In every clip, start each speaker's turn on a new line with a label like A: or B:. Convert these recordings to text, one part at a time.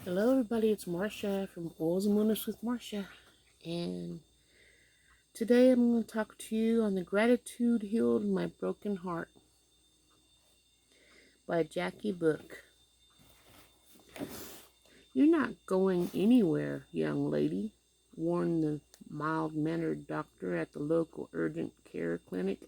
A: Hello, everybody. It's Marcia from Oils and Wellness with Marcia, and today I'm going to talk to you on the Gratitude Healed My Broken Heart by Jacque book. You're not going anywhere, young lady, warned the mild-mannered doctor at the local urgent care clinic.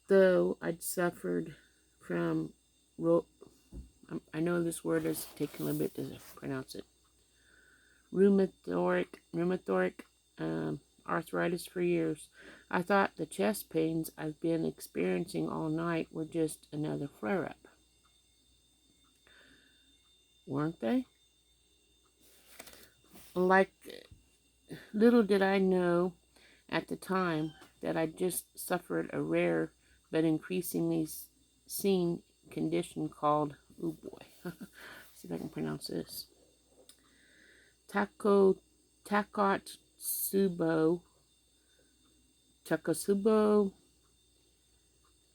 A: Though I'd suffered from, I know this word is taking a little bit to pronounce it, rheumatoid arthritis for years. I thought the chest pains I've been experiencing all night were just another flare-up. Weren't they? Like, little did I know at the time that I just suffered a rare but increasingly seen condition called, oh boy, see if I can pronounce this, Takotsubo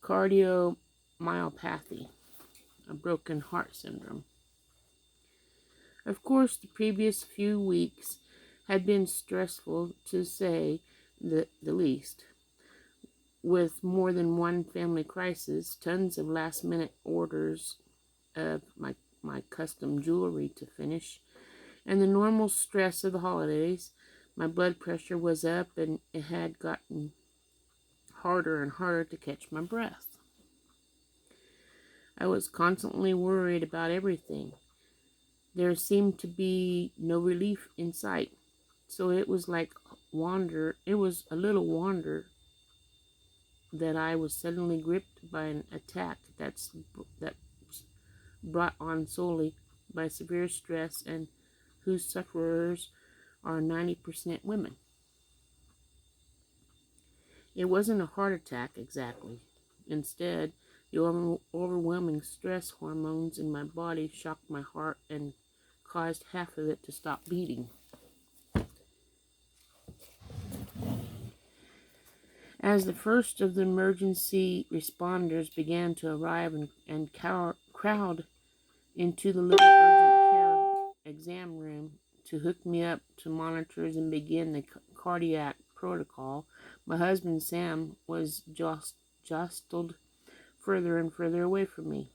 A: cardiomyopathy, a broken heart syndrome. Of course, the previous few weeks had been stressful, to say the least. With more than one family crisis, tons of last-minute orders of my custom jewelry to finish, and the normal stress of the holidays, my blood pressure was up and it had gotten harder and harder to catch my breath. I was constantly worried about everything. There seemed to be no relief in sight. So it was a little wonder that I was suddenly gripped by an attack that's brought on solely by severe stress and whose sufferers are 90% women. It wasn't a heart attack exactly. Instead, the overwhelming stress hormones in my body shocked my heart and caused half of it to stop beating. As the first of the emergency responders began to arrive and crowd into the little urgent care exam room to hook me up to monitors and begin the cardiac protocol, my husband Sam was jostled further and further away from me.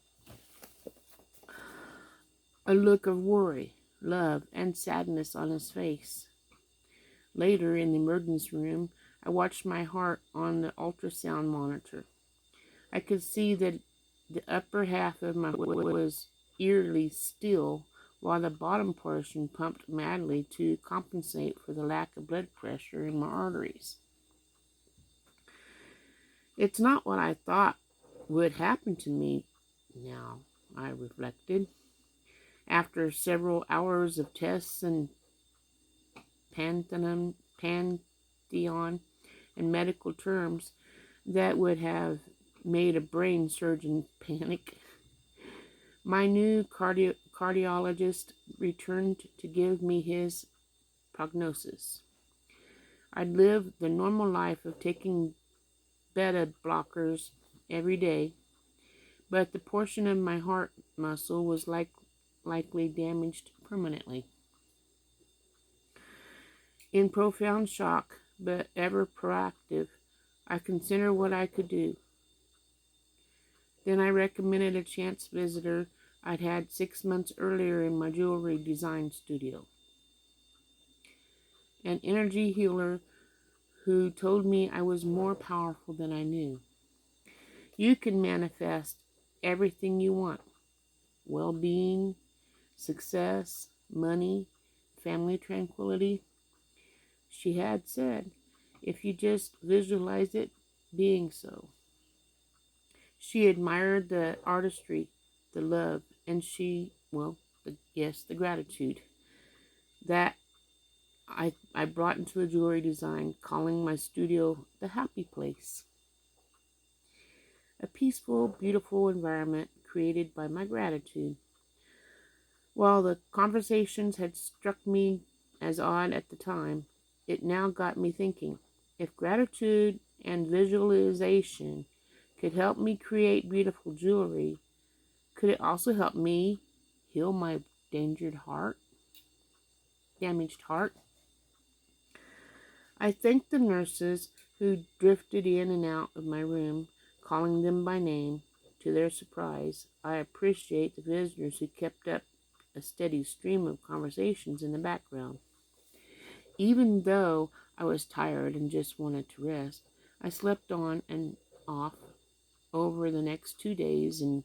A: A look of worry, love, and sadness on his face. Later, in the emergency room, I watched my heart on the ultrasound monitor. I could see that the upper half of my was eerily still, while the bottom portion pumped madly to compensate for the lack of blood pressure in my arteries. It's not what I thought would happen to me now, I reflected. After several hours of tests and pantheon and medical terms that would have made a brain surgeon panic, my new cardiologist returned to give me his prognosis. I'd lived the normal life of taking beta blockers every day, but the portion of my heart muscle was likely damaged permanently. In profound shock, but ever proactive, I considered what I could do. Then I recommended a chance visitor I'd had 6 months earlier in my jewelry design studio, an energy healer who told me I was more powerful than I knew. You can manifest everything you want: well-being, success, money, family tranquility, she had said, if you just visualize it being so. She admired the artistry, the love, and the gratitude that I brought into the jewelry design, calling my studio the happy place. A peaceful, beautiful environment created by my gratitude. While the conversations had struck me as odd at the time, it now got me thinking. If gratitude and visualization could help me create beautiful jewelry, could it also help me heal my damaged heart. I thanked the nurses who drifted in and out of my room, calling them by name. To their surprise, I appreciate the visitors who kept up a steady stream of conversations in the background. Even though I was tired and just wanted to rest, I slept on and off over the next 2 days, and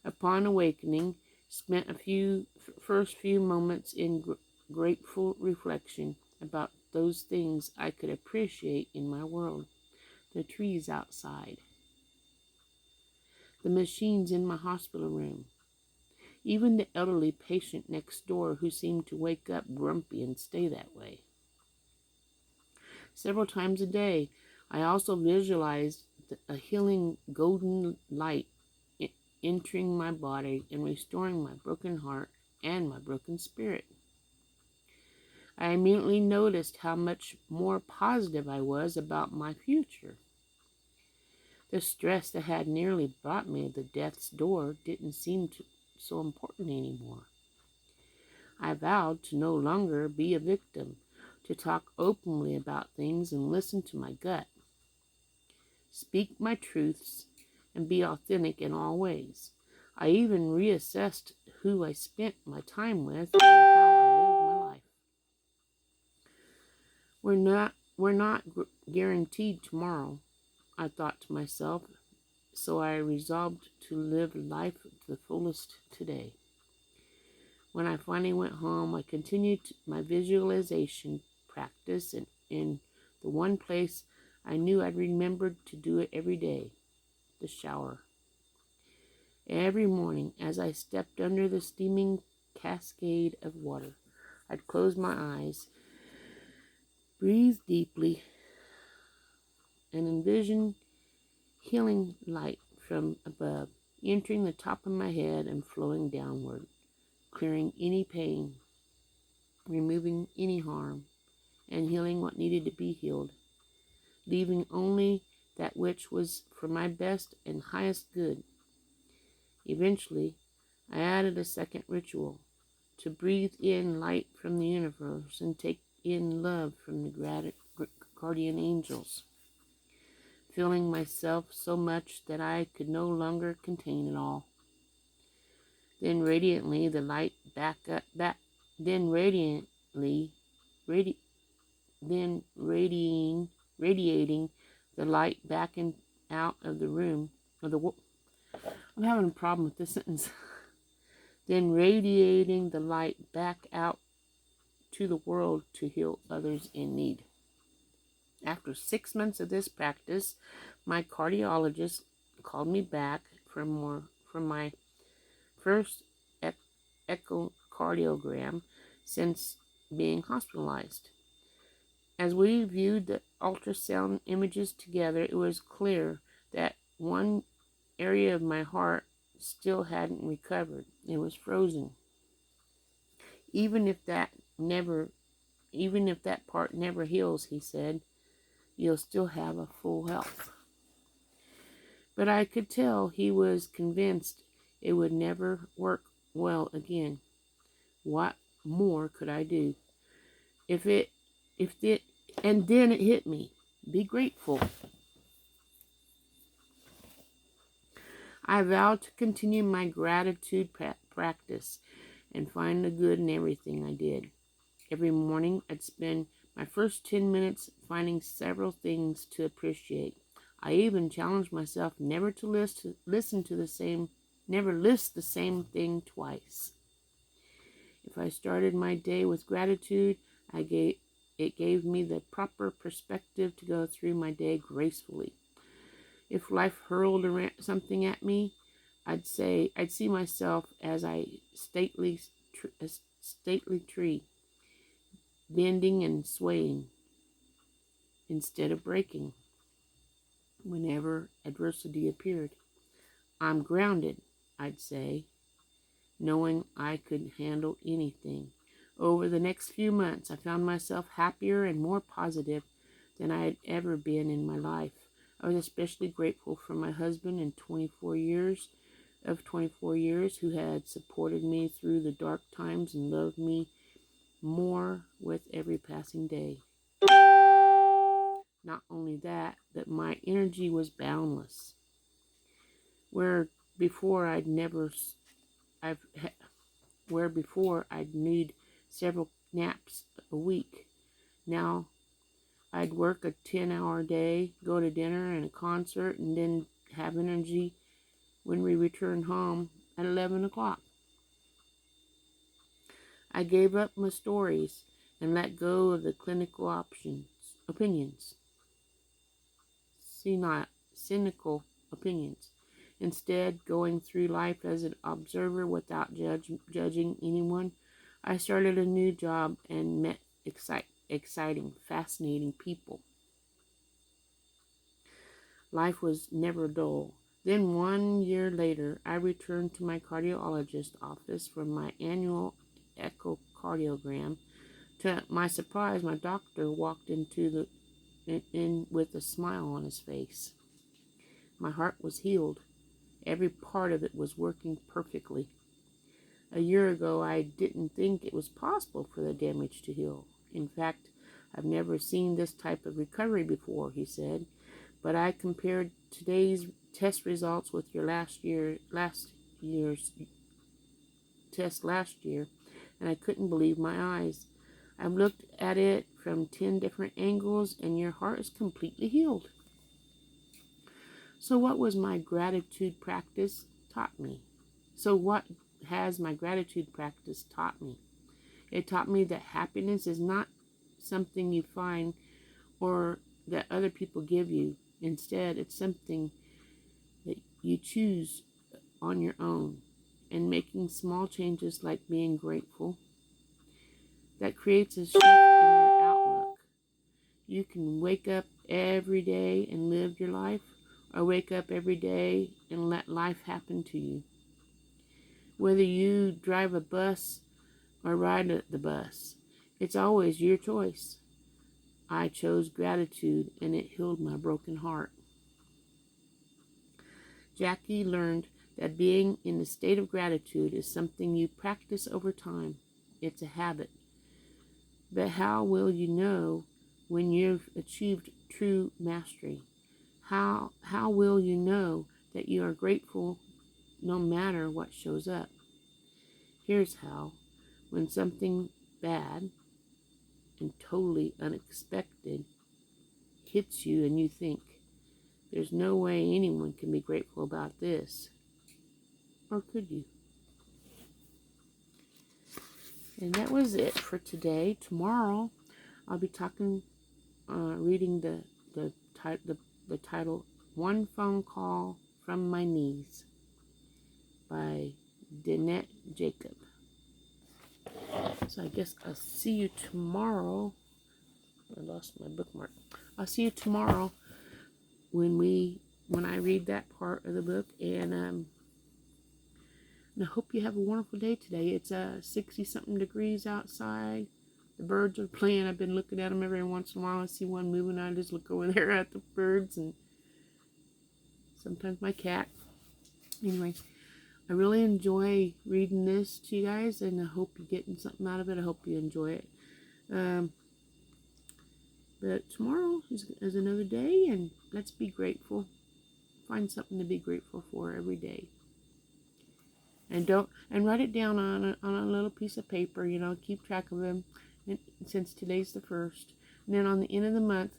A: upon awakening, spent first few moments in grateful reflection about those things I could appreciate in my world: the trees outside, the machines in my hospital room, even the elderly patient next door who seemed to wake up grumpy and stay that way. Several times a day, I also visualized a healing golden light entering my body and restoring my broken heart and my broken spirit. I immediately noticed how much more positive I was about my future. The stress that had nearly brought me to death's door didn't seem so important anymore. I vowed to no longer be a victim, to talk openly about things and listen to my gut, speak my truths, and be authentic in all ways. I even reassessed who I spent my time with and how I lived my life. We're not guaranteed tomorrow, I thought to myself, so I resolved to live life to the fullest today. When I finally went home, I continued my visualization practice in the one place I knew I'd remembered to do it every day: the shower. Every morning, as I stepped under the steaming cascade of water, I'd close my eyes, breathe deeply, and envision healing light from above, entering the top of my head and flowing downward, clearing any pain, removing any harm, and healing what needed to be healed, leaving only that which was for my best and highest good. Eventually, I added a second ritual: to breathe in light from the universe and take in love from the guardian angels, filling myself so much that I could no longer contain it all. Then radiantly the light back up back then radiantly radi, then radiating the light back and out of the room of the I'm having a problem with this sentence. Then radiating the light back out to the world to heal others in need. After 6 months of this practice, my cardiologist called me back for my first echocardiogram since being hospitalized. As we viewed the ultrasound images together, it was clear that one area of my heart still hadn't recovered. It was frozen. Even if that part never heals, he said, you'll still have a full health. But I could tell he was convinced it would never work well again. What more could I do? And then it hit me. Be grateful. I vowed to continue my gratitude practice and find the good in everything I did. Every morning, I'd spend my first 10 minutes finding several things to appreciate. I even challenged myself never to list the same thing twice. If I started my day with gratitude, it gave me the proper perspective to go through my day gracefully. If life hurled something at me, I'd see myself as a stately tree, bending and swaying instead of breaking whenever adversity appeared. I'm grounded, I'd say, knowing I could handle anything. Over the next few months, I found myself happier and more positive than I had ever been in my life. I was especially grateful for my husband in 24 years of 24 years who had supported me through the dark times and loved me more with every passing day. Not only that, but my energy was boundless. Where before I'd never, I've, where before I'd need several naps a week, now I'd work a 10-hour day, go to dinner and a concert, and then have energy when we returned home at 11 o'clock. I gave up my stories and let go of the clinical opinions, cynical opinions. Instead, going through life as an observer without judging anyone, I started a new job and met exciting, fascinating people. Life was never dull. Then 1 year later, I returned to my cardiologist's office for my annual echocardiogram. To my surprise, my doctor walked in with a smile on his face. My heart was healed. Every part of it was working perfectly. A year ago, I didn't think it was possible for the damage to heal. In fact, I've never seen this type of recovery before, he said. But I compared today's test results with your last year's test last year, and I couldn't believe my eyes. I've looked at it from 10 different angles, and your heart is completely healed. So what was my gratitude practice taught me? So what has my gratitude practice taught me? It taught me that happiness is not something you find or that other people give you. Instead, it's something that you choose on your own. And making small changes like being grateful, that creates a shift in your outlook. You can wake up every day and live your life, or wake up every day and let life happen to you. Whether you drive a bus or ride the bus, it's always your choice. I chose gratitude, and it healed my broken heart. Jacque learned that being in a state of gratitude is something you practice over time. It's a habit. But how will you know when you've achieved true mastery? How will you know that you are grateful no matter what shows up? Here's how. When something bad and totally unexpected hits you and you think, there's no way anyone can be grateful about this. Or could you? And that was it for today. Tomorrow, I'll be reading the title, One Phone Call from My Knees by Jacque. So I guess I'll see you tomorrow. I lost my bookmark. I'll see you tomorrow when I read that part of the book, and I hope you have a wonderful day today. It's 60-something degrees outside. The birds are playing. I've been looking at them every once in a while. I see one moving. I just look over there at the birds, and sometimes my cat. Anyway, I really enjoy reading this to you guys, and I hope you're getting something out of it. I hope you enjoy it. But tomorrow is another day, and let's be grateful. Find something to be grateful for every day. And write it down on a little piece of paper. Keep track of them. And since today's the 1st, and then on the end of the month,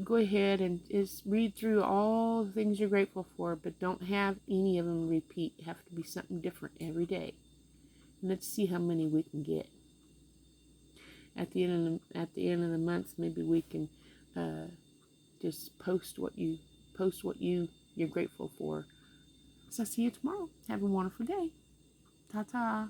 A: go ahead and just read through all the things you're grateful for, but don't have any of them repeat. It have to be something different every day. And let's see how many we can get. At the end of the month, maybe we can just post what you're grateful for. So I'll see you tomorrow. Have a wonderful day. Ta-ta.